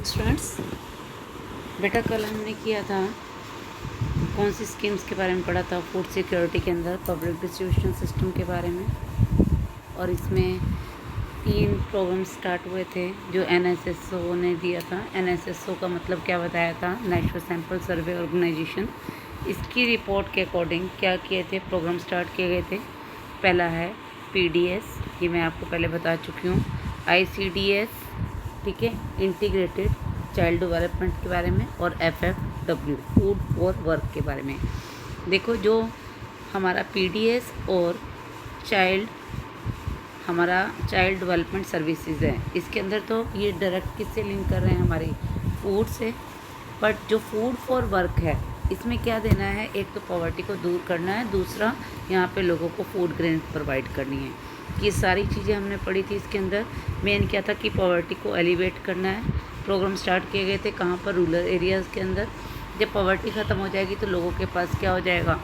Students, बेटा कल हमने किया था, कौन सी स्कीम्स के बारे में पढ़ा था? फूड सिक्योरिटी के अंदर पब्लिक डिस्ट्रीब्यूशन सिस्टम के बारे में। और इसमें 3 प्रोग्राम स्टार्ट हुए थे जो NSSO ने दिया था। NSSO का मतलब क्या बताया था? नेशनल सैम्पल सर्वे ऑर्गेनाइजेशन। इसकी रिपोर्ट के अकॉर्डिंग क्या किए थे प्रोग्राम स्टार्ट किए गए थे? पहला है PDS, ये मैं आपको पहले बता चुकी हूँ। ICDS, ठीक है, इंटीग्रेटेड चाइल्ड डेवलपमेंट के बारे में। और FFW, फूड फॉर वर्क के बारे में। देखो, जो हमारा PDS और हमारा चाइल्ड डेवलपमेंट सर्विसेज है, इसके अंदर तो ये डायरेक्ट किससे लिंक कर रहे हैं? हमारी फूड से। बट जो फूड फॉर वर्क है, इसमें क्या देना है? एक तो पॉवर्टी को दूर करना है, दूसरा यहाँ पे लोगों को फूड ग्रेन प्रोवाइड करनी है। ये सारी चीज़ें हमने पढ़ी थी। इसके अंदर मेन क्या था कि पॉवर्टी को एलिवेट करना है। प्रोग्राम स्टार्ट किए गए थे कहाँ पर? रूरल एरियाज़ के अंदर। जब पॉवर्टी ख़त्म हो जाएगी तो लोगों के पास क्या हो जाएगा?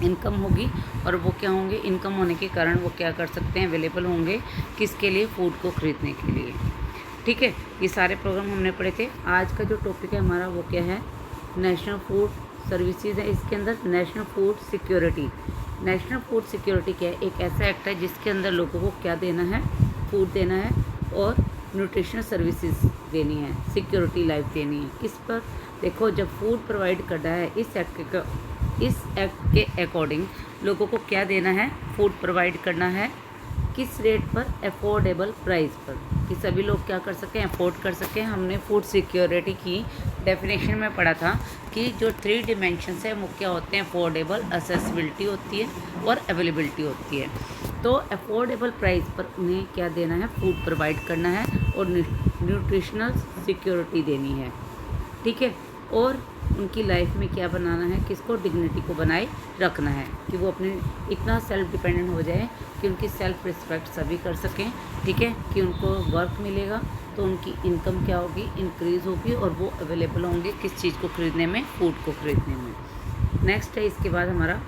इनकम होगी। और वो क्या होंगे? इनकम होने के कारण वो क्या कर सकते हैं? अवेलेबल होंगे किसके लिए? फूड को ख़रीदने के लिए। ठीक है, ये सारे प्रोग्राम हमने पढ़े थे। आज का जो टॉपिक है हमारा वो क्या है? नेशनल फूड सर्विसेज है। इसके अंदर national food security. National food security क्या है? एक ऐसा एक्ट है जिसके अंदर लोगों को क्या देना है? फूड देना है और न्यूट्रिशनल सर्विसेज देनी है, सिक्योरिटी लाइफ देनी है। किस पर? देखो, जब फूड प्रोवाइड करना है, इस एक्ट के अकॉर्डिंग लोगों को क्या देना है? फूड प्रोवाइड करना है। किस रेट पर? अफोर्डेबल प्राइस पर, कि सभी लोग क्या कर सकें? अफोर्ड कर सकें। हमने फूड सिक्योरिटी की डेफिनेशन में पढ़ा था कि जो 3 डिमेंशंस है वो क्या होते हैं? अफोर्डेबल, असेसिबिलिटी होती है और अवेलेबिलिटी होती है। तो अफोर्डेबल प्राइस पर उन्हें क्या देना है? फूड प्रोवाइड करना है और न्यूट्रिशनल सिक्योरिटी देनी है। ठीक है, और उनकी लाइफ में क्या बनाना है? किसको? डिग्निटी को बनाए रखना है, कि वो अपने इतना सेल्फ डिपेंडेंट हो जाए कि उनकी सेल्फ रिस्पेक्ट सभी कर सकें। ठीक है, कि उनको वर्क मिलेगा तो उनकी इनकम क्या होगी? इंक्रीज़ होगी और वो अवेलेबल होंगे किस चीज़ को खरीदने में? फूड को खरीदने में। नेक्स्ट है इसके बाद हमारा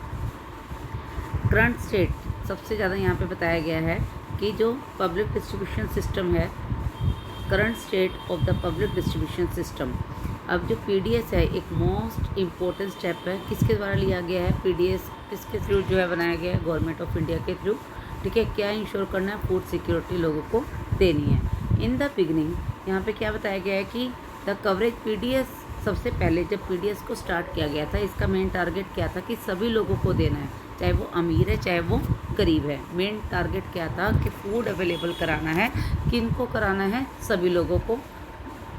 करंट स्टेट। सबसे ज़्यादा यहाँ पे बताया गया है कि जो पब्लिक डिस्ट्रीब्यूशन सिस्टम है, current state of the public distribution system. अब जो PDS है एक मोस्ट इम्पोर्टेंट स्टेप है। किसके द्वारा लिया गया है? PDS किसके थ्रू जो है बनाया गया है? गवर्नमेंट ऑफ इंडिया के थ्रू। ठीक है, क्या इंश्योर करना है? फूड सिक्योरिटी लोगों को देनी है। इन द बिगनिंग यहाँ पे क्या बताया गया है कि द कवरेज PDS, सबसे पहले जब PDS को स्टार्ट किया गया था, इसका मेन टारगेट क्या था? कि सभी लोगों को देना है, चाहे वो अमीर है चाहे वो गरीब है। मेन टारगेट क्या था? कि फूड अवेलेबल कराना है। किनको कराना है? सभी लोगों को।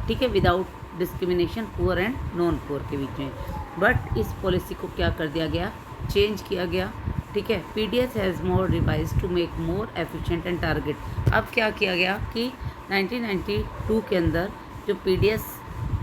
ठीक है, without discrimination, poor and non poor के बीच में। बट इस पॉलिसी को क्या कर दिया गया? चेंज किया गया। ठीक है, PDS has more revise to make more efficient and target. अब क्या किया गया कि 1992 के अंदर जो PDS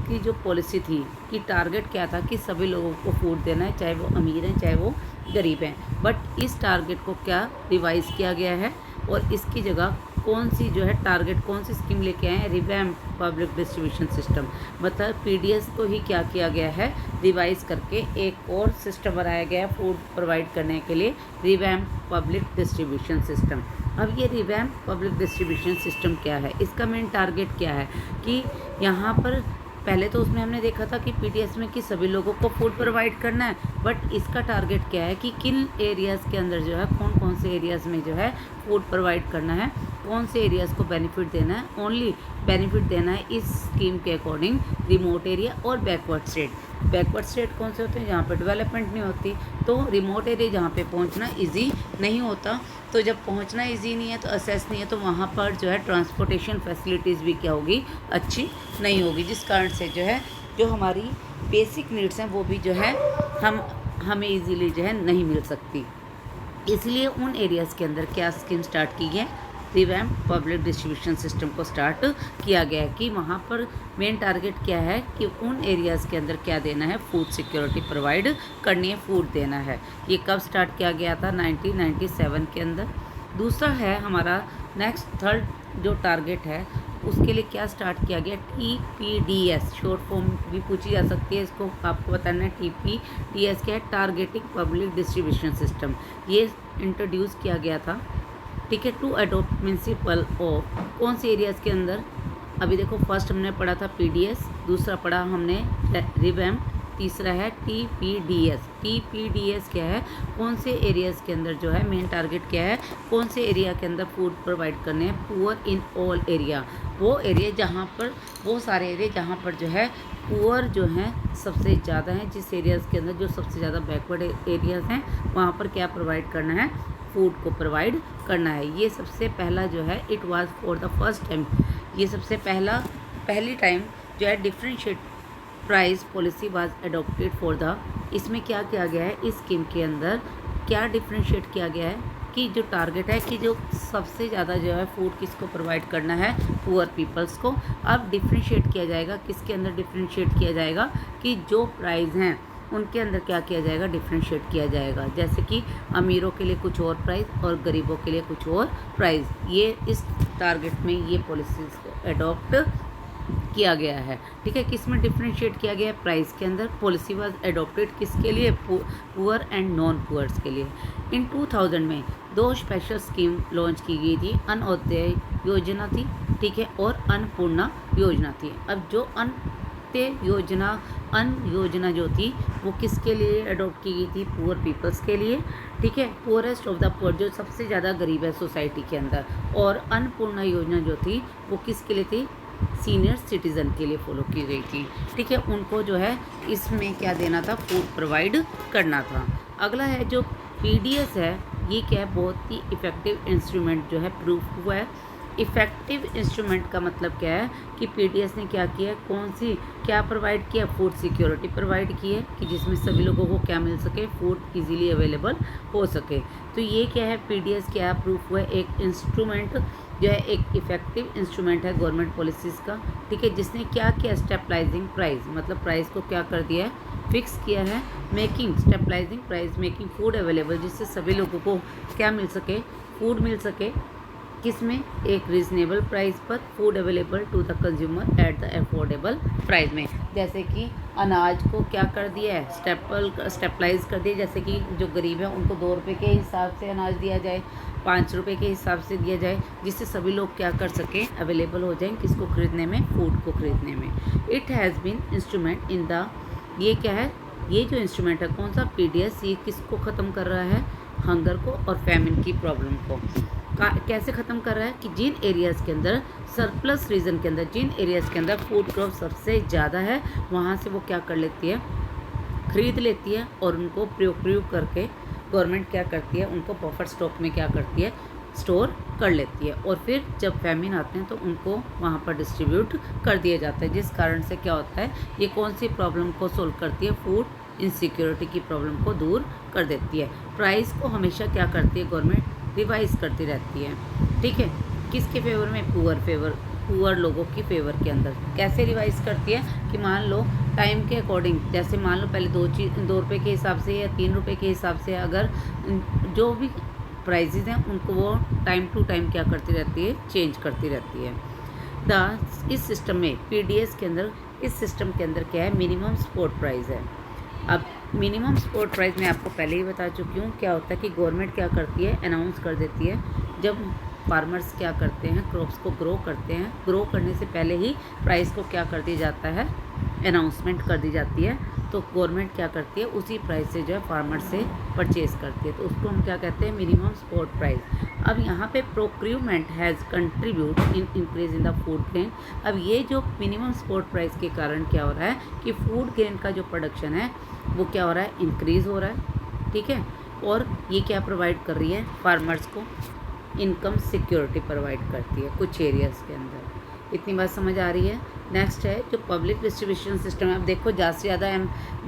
की जो पॉलिसी थी कि टारगेट क्या था? कि सभी लोगों को फूड देना है, चाहे वो अमीर हैं चाहे वो गरीब हैं। बट इस टारगेट को क्या रिवाइज किया गया है और इसकी जगह कौन सी जो है टारगेट, कौन सी स्कीम लेके आए हैं? Revamp public distribution system. मतलब PDS को ही क्या किया गया है? रिवाइज करके एक और सिस्टम बनाया गया है फूड प्रोवाइड करने के लिए, रिवैम्प पब्लिक डिस्ट्रीब्यूशन सिस्टम। अब ये रिवैम्प पब्लिक डिस्ट्रीब्यूशन सिस्टम क्या है? इसका मेन टारगेट क्या है? कि यहाँ पर पहले तो उसमें हमने देखा था कि PDS में कि सभी लोगों को फूड प्रोवाइड करना है। बट इसका टारगेट क्या है? कि किन एरियाज़ के अंदर जो है, कौन कौन से एरियाज़ में जो है फूड प्रोवाइड करना है, कौन से एरियाज़ को बेनिफिट देना है। ओनली बेनिफिट देना है इस स्कीम के अकॉर्डिंग रिमोट एरिया और बैकवर्ड स्टेट। बैकवर्ड स्टेट कौन से होते हैं? जहाँ पर डेवलपमेंट नहीं होती। तो रिमोट एरिया जहाँ पे पहुँचना ईजी नहीं होता, तो जब पहुंचना इजी नहीं है तो असेस नहीं है, तो वहाँ पर जो है ट्रांसपोर्टेशन फैसिलिटीज़ भी क्या होगी? अच्छी नहीं होगी, जिस कारण से जो है जो हमारी बेसिक नीड्स हैं वो भी जो है हमें इजीली जो है नहीं मिल सकती। इसलिए उन एरियाज़ के अंदर क्या स्कीम स्टार्ट की है? रिवैम्प पब्लिक डिस्ट्रीब्यूशन सिस्टम को स्टार्ट किया गया है। कि वहाँ पर मेन टारगेट क्या है? कि उन एरियाज़ के अंदर क्या देना है? फूड सिक्योरिटी प्रोवाइड करनी है, फूड देना है। ये कब स्टार्ट किया गया था? 1997 के अंदर। दूसरा है हमारा नेक्स्ट थर्ड जो टारगेट है उसके लिए क्या स्टार्ट किया गया? TPDS, शॉर्ट फॉर्म भी पूछी जा सकती है, इसको आपको बताना है। TPDS क्या है? Targeting public distribution system. ये इंट्रोड्यूस किया गया था। ठीक है, टू अडोप्ट प्रिंसिपल ऑफ कौन से एरियाज़ के अंदर? अभी देखो फर्स्ट हमने पढ़ा था पीडीएस, दूसरा पढ़ा हमने रिवैम्प, तीसरा है टीपीडीएस। टीपीडीएस क्या है, कौन से एरियाज़ के अंदर जो है मेन टारगेट क्या है, कौन से एरिया के अंदर फूड प्रोवाइड करने हैं, पुअर इन ऑल एरिया, वो एरिया जहाँ पर, वो सारे एरिया जहाँ पर जो है पुअर जो हैं सबसे ज़्यादा हैं, जिस एरियाज़ के अंदर जो सबसे ज़्यादा बैकवर्ड एरियाज़ हैं वहाँ पर क्या प्रोवाइड करना है, फूड को प्रोवाइड करना है। ये सबसे पहला जो है it was for the first time, ये सबसे पहली टाइम जो है differentiate price policy was adopted for the, इसमें क्या किया गया है, इस स्कीम के अंदर क्या डिफरेंशिएट किया गया है कि जो टारगेट है कि जो सबसे ज़्यादा जो है फूड किसको प्रोवाइड करना है, पुअर पीपल्स को। अब डिफरेंशिएट किया जाएगा, किसके अंदर डिफरेंशिएट किया जाएगा कि जो प्राइस हैं उनके अंदर क्या किया जाएगा, डिफरेंशिएट किया जाएगा। जैसे कि अमीरों के लिए कुछ और प्राइस और गरीबों के लिए कुछ और प्राइस, ये इस टारगेट में ये पॉलिसीज़ को अडॉप्ट किया गया है। ठीक है, किस में डिफरेंशिएट किया गया है, प्राइस के अंदर। पॉलिसी वाज अडॉप्टेड किसके लिए, पुअर एंड नॉन पुअर्स के लिए। इन 2000 में 2 स्पेशल स्कीम लॉन्च की गई थी, अन्नोदय योजना थी, ठीक है, और अन्नपूर्णा योजना थी। अब जो अन्न योजना जो थी वो किसके लिए अडॉप्ट की गई थी, पुअर पीपल्स के लिए, ठीक है, पुअरेस्ट ऑफ द पुअर, जो सबसे ज़्यादा गरीब है सोसाइटी के अंदर। और अन्नपूर्णा योजना जो थी वो किसके लिए थी, सीनियर सिटीज़न के लिए फॉलो की गई थी। ठीक है, उनको जो है इसमें क्या देना था, फूड प्रोवाइड करना था। अगला है जो पीडीएस है, ये क्या है, बहुत ही इफ़ेक्टिव इंस्ट्रूमेंट जो है प्रूफ हुआ है। इफ़ेक्टिव इंस्ट्रूमेंट का मतलब क्या है कि पीडीएस ने क्या किया है, कौन सी क्या प्रोवाइड किया, फूड सिक्योरिटी प्रोवाइड की है कि जिसमें सभी लोगों को क्या मिल सके, फूड इजीली अवेलेबल हो सके। तो ये क्या है, पीडीएस क्या प्रूफ हुआ है, एक इंस्ट्रूमेंट जो है, एक इफ़ेक्टिव इंस्ट्रूमेंट है गवर्नमेंट पॉलिसीज़ का। ठीक है, जिसने क्या किया, स्टेबलाइजिंग प्राइस, मतलब प्राइस को क्या कर दिया है, फिक्स किया है। Making stabilising price, making food available, जिससे सभी लोगों को क्या मिल सके, फूड मिल सके, किसमें, एक रीजनेबल प्राइस पर, food available to the consumer at the affordable price में। जैसे कि अनाज को क्या कर दिया है, स्टेपलाइज कर दिया, जैसे कि जो गरीब है उनको 2 रुपये के हिसाब से अनाज दिया जाए, 5 रुपये के हिसाब से दिया जाए, जिससे सभी लोग क्या कर सकें, अवेलेबल हो जाएं, किसको खरीदने में, फूड को खरीदने में। It has been instrument in the, ये क्या है, ये जो इंस्ट्रूमेंट है कौन सा, पीडीएस, ये किसको ख़त्म कर रहा है, हंगर को और फैमिन की प्रॉब्लम को। कैसे ख़त्म कर रहा है कि जिन एरियाज़ के अंदर सरप्लस रीजन के अंदर, जिन एरियाज़ के अंदर फूड क्रॉप सबसे ज़्यादा है, वहाँ से वो क्या कर लेती है, खरीद लेती है, और उनको प्रयोग करके गवर्नमेंट क्या करती है, उनको बफर स्टॉक में क्या करती है, स्टोर कर लेती है, और फिर जब फैमिन आते हैं तो उनको वहाँ पर डिस्ट्रीब्यूट कर दिया जाता है। जिस कारण से क्या होता है, ये कौन सी प्रॉब्लम को सोल्व करती है, फूड इनसिक्योरिटी की प्रॉब्लम को दूर कर देती है। प्राइस को हमेशा क्या करती है गवर्नमेंट, रिवाइज करती रहती है। ठीक है, किसके फेवर में, पुअर लोगों की फेवर के अंदर। कैसे रिवाइज करती है कि मान लो टाइम के अकॉर्डिंग, जैसे मान लो पहले 2 रुपये के हिसाब से या 3 रुपये के हिसाब से अगर जो भी प्राइजेज़ हैं उनको वो टाइम टू टाइम क्या करती रहती है, चेंज करती रहती है। इस सिस्टम में पीडीएस के अंदर, इस सिस्टम के अंदर क्या है, मिनिमम सपोर्ट प्राइस है। अब मिनिमम सपोर्ट प्राइस मैं आपको पहले ही बता चुकी हूँ, क्या होता है कि गवर्नमेंट क्या करती है, अनाउंस कर देती है, जब फार्मर्स क्या करते हैं, क्रॉप्स को ग्रो करते हैं, ग्रो करने से पहले ही प्राइस को क्या कर दिया जाता है, अनाउंसमेंट कर दी जाती है, तो गवर्नमेंट क्या करती है, उसी प्राइस से जो है फार्मर से परचेज़ करती है, तो उसको हम क्या कहते हैं, मिनिमम सपोर्ट प्राइस। अब यहाँ पे procurement has contribute in increase in the food grain. अब ये जो मिनिमम सपोर्ट प्राइस के कारण क्या हो रहा है कि फूड ग्रेन का जो प्रोडक्शन है वो क्या हो रहा है, इंक्रीज़ हो रहा है। ठीक है, और ये क्या प्रोवाइड कर रही है, फार्मर्स को इनकम सिक्योरिटी प्रोवाइड करती है कुछ एरियाज़ के अंदर। इतनी बात समझ आ रही है। नेक्स्ट है जो पब्लिक डिस्ट्रीब्यूशन सिस्टम है। अब देखो ज़्यादा से ज़्यादा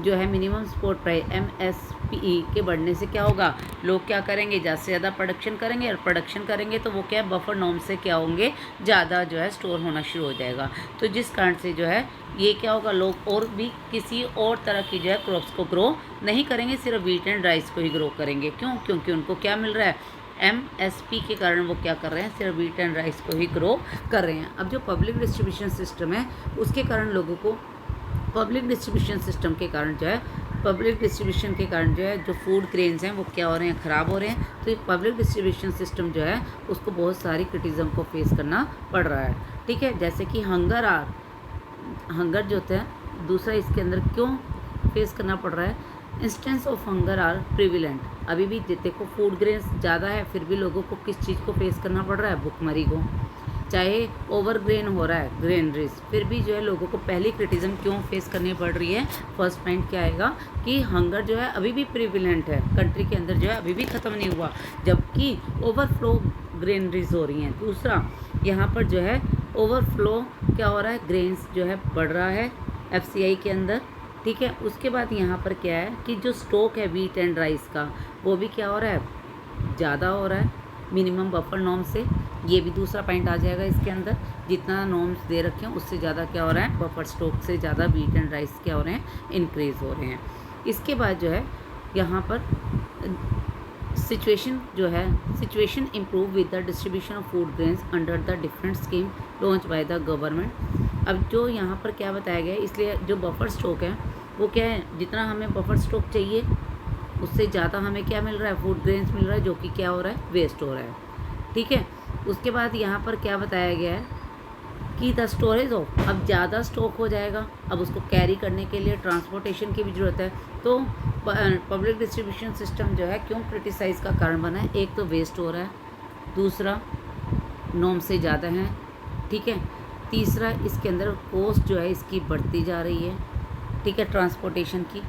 जो है मिनिमम सपोर्ट प्राइस MSPE के बढ़ने से क्या होगा, लोग क्या करेंगे, ज़्यादा से ज़्यादा प्रोडक्शन करेंगे, और प्रोडक्शन करेंगे तो वो क्या है, बफर नॉर्म से क्या होंगे, ज़्यादा जो है स्टोर होना शुरू हो जाएगा। तो जिस कारण से जो है ये क्या होगा, लोग और भी किसी और तरह की जो है क्रॉप्स को ग्रो नहीं करेंगे, सिर्फ व्हीट एंड राइस को ही ग्रो करेंगे। क्यों, क्योंकि उनको क्या मिल रहा है, MSP के कारण वो क्या कर रहे हैं, सिर्फ व्हीट एंड राइस को ही ग्रो कर रहे हैं। अब जो पब्लिक डिस्ट्रीब्यूशन सिस्टम है उसके कारण लोगों को, पब्लिक डिस्ट्रीब्यूशन सिस्टम के कारण जो है पब्लिक डिस्ट्रीब्यूशन के कारण जो है जो फूड ग्रेन्स हैं वो क्या हो रहे हैं, ख़राब हो रहे हैं। तो ये पब्लिक डिस्ट्रीब्यूशन सिस्टम जो है उसको बहुत सारी क्रिटिज़म को फेस करना पड़ रहा है। ठीक है, जैसे कि हंगर जो होता है, दूसरा इसके अंदर क्यों फेस करना पड़ रहा है, instance of hunger are prevalent. अभी भी देखो फूड ग्रेन्स ज़्यादा है, फिर भी लोगों को किस चीज़ को फेस करना पड़ रहा है, भुखमरी को। चाहे ओवर ग्रेन हो रहा है, ग्रेनरीज, फिर भी जो है लोगों को पहली क्रिटिज़म क्यों फेस करनी पड़ रही है। फर्स्ट पॉइंट क्या आएगा कि हंगर जो है अभी भी प्रिविलेंट है, कंट्री के अंदर जो है अभी भी ख़त्म नहीं हुआ, जबकि ओवरफ्लो ग्रेनरीज हो रही हैं। दूसरा यहाँ पर जो है ओवरफ्लो क्या हो रहा है, ग्रेन्स जो है बढ़ रहा है FCI के अंदर। ठीक है, उसके बाद यहाँ पर क्या है कि जो स्टॉक है व्हीट एंड राइस का, वो भी क्या हो रहा है, ज़्यादा हो रहा है मिनिमम बफर नॉर्म से। ये भी दूसरा पॉइंट आ जाएगा इसके अंदर, जितना नॉर्म्स दे रखे हैं उससे ज़्यादा क्या हो रहा है, बफर स्टॉक से ज़्यादा व्हीट एंड राइस क्या हो रहे हैं, इंक्रीज़ हो रहे हैं। इसके बाद जो है यहाँ पर situation improve with the distribution of food grains under the different scheme launch by the government. अब जो यहाँ पर क्या बताया गया है, इसलिए जो बफर स्टॉक है वो क्या है, जितना हमें बफर स्टॉक चाहिए उससे ज़्यादा हमें क्या मिल रहा है, फूड ग्रेन्स मिल रहा है, जो कि क्या हो रहा है, वेस्ट हो रहा है। ठीक है, उसके बाद यहाँ पर क्या बताया गया है कि द स्टोरेज ऑफ, अब ज़्यादा स्टॉक हो जाएगा, अब उसको कैरी करने के लिए ट्रांसपोर्टेशन की भी ज़रूरत है। तो पब्लिक डिस्ट्रीब्यूशन सिस्टम जो है क्यों क्रिटिसाइज़ का कारण बना है, एक तो वेस्ट हो रहा है, दूसरा नॉर्म से ज़्यादा है। ठीक है, तीसरा इसके अंदर कॉस्ट जो है इसकी बढ़ती जा रही है। ठीक है, ट्रांसपोर्टेशन की,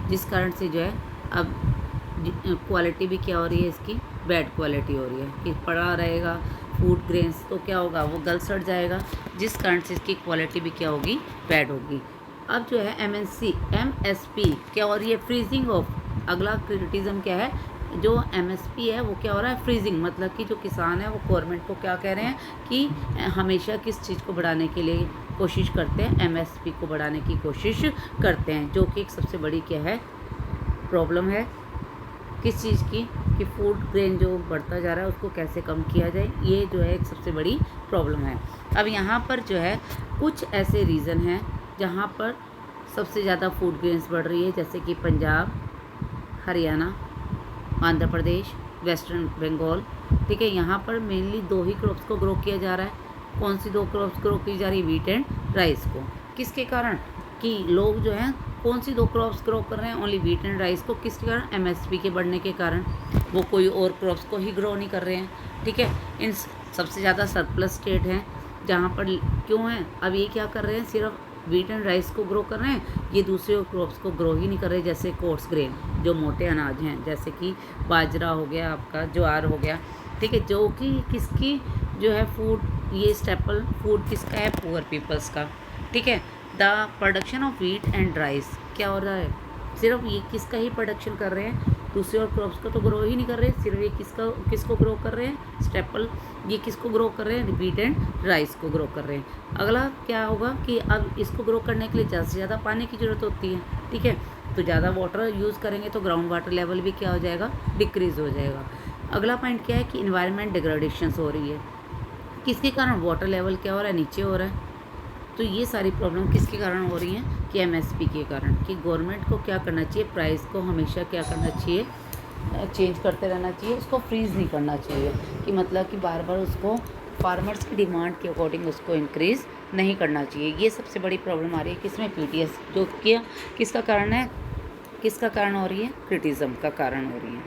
जिस कारण से जो है अब क्वालिटी भी क्या हो रही है, इसकी बैड क्वालिटी हो रही है कि पड़ा रहेगा फूड ग्रेन्स तो क्या होगा, वो गल सड़ जाएगा, जिस कारण से इसकी क्वालिटी भी क्या होगी, बैड होगी। अब जो है MSP क्या हो रही है, फ्रीजिंग ऑफ। अगला क्रिटिज़म क्या है, जो MSP है वो क्या हो रहा है, फ्रीजिंग, मतलब कि जो किसान है वो गवर्नमेंट को क्या कह रहे हैं कि हमेशा किस चीज़ को बढ़ाने के लिए कोशिश करते हैं, MSP को बढ़ाने की कोशिश करते हैं, जो कि एक सबसे बड़ी क्या है, प्रॉब्लम है किस चीज़ की, कि फूड ग्रेन जो बढ़ता जा रहा है उसको कैसे कम किया जाए, ये जो है एक सबसे बड़ी प्रॉब्लम है। अब यहाँ पर जो है कुछ ऐसे रीज़न हैं जहाँ पर सबसे ज़्यादा फूड ग्रेन्स बढ़ रही है, जैसे कि पंजाब, हरियाणा, आंध्र प्रदेश, वेस्टर्न बंगाल। ठीक है, यहाँ पर मेनली 2 ही क्रॉप्स को ग्रो किया जा रहा है। कौन सी 2 क्रॉप्स ग्रो की जा रही है, व्हीट एंड राइस को। किसके कारण, कि लोग जो हैं कौन सी 2 क्रॉप्स ग्रो कर रहे हैं, ओनली व्हीट एंड राइस को, किसके कारण, MSP के बढ़ने के कारण, वो कोई और क्रॉप्स को ही ग्रो नहीं कर रहे हैं। ठीक है, इन सबसे ज़्यादा सरप्लस स्टेट हैं जहाँ पर क्यों हैं, अब ये क्या कर रहे हैं, सिर्फ व्हीट एंड राइस को ग्रो कर रहे हैं, ये दूसरे क्रॉप्स को ग्रो ही नहीं कर रहे, जैसे कोर्स ग्रेन जो मोटे अनाज हैं, जैसे कि बाजरा हो गया, आपका ज्वार हो गया। ठीक है, जो कि किसकी जो है फूड, ये स्टेपल फूड किसका है, पुअर पीपल्स का। ठीक है, the production of wheat and rice क्या हो रहा है, सिर्फ ये किसका ही प्रोडक्शन कर रहे हैं, दूसरे और क्रॉप्स को तो ग्रो ही नहीं कर रहे, सिर्फ ये किसको ग्रो कर रहे हैं, स्टेपल, ये किसको ग्रो कर रहे हैं, व्हीट एंड राइस को ग्रो कर रहे हैं। अगला क्या होगा कि अब इसको ग्रो करने के लिए ज़्यादा से ज़्यादा पानी की ज़रूरत होती है। ठीक है, तो ज़्यादा वाटर यूज़ करेंगे तो ग्राउंड वाटर लेवल भी क्या हो जाएगा, डिक्रीज़ हो जाएगा। अगला पॉइंट क्या है कि इन्वायरमेंट डिग्रेडेशंस हो रही है, किसके कारण, वाटर लेवल क्या हो रहा है, नीचे हो रहा है। तो ये सारी प्रॉब्लम किसके कारण हो रही हैं, कि MSP के कारण। कि गवर्नमेंट को क्या करना चाहिए, प्राइस को हमेशा क्या करना चाहिए, चेंज करते रहना चाहिए, उसको फ्रीज़ नहीं करना चाहिए, कि मतलब कि बार बार उसको फार्मर्स की डिमांड के अकॉर्डिंग उसको इंक्रीज़ नहीं करना चाहिए। ये सबसे बड़ी प्रॉब्लम आ रही है किसमें, PTS, जो कि किसका कारण है, किसका कारण हो रही है, क्रिटिज़म का कारण हो रही है।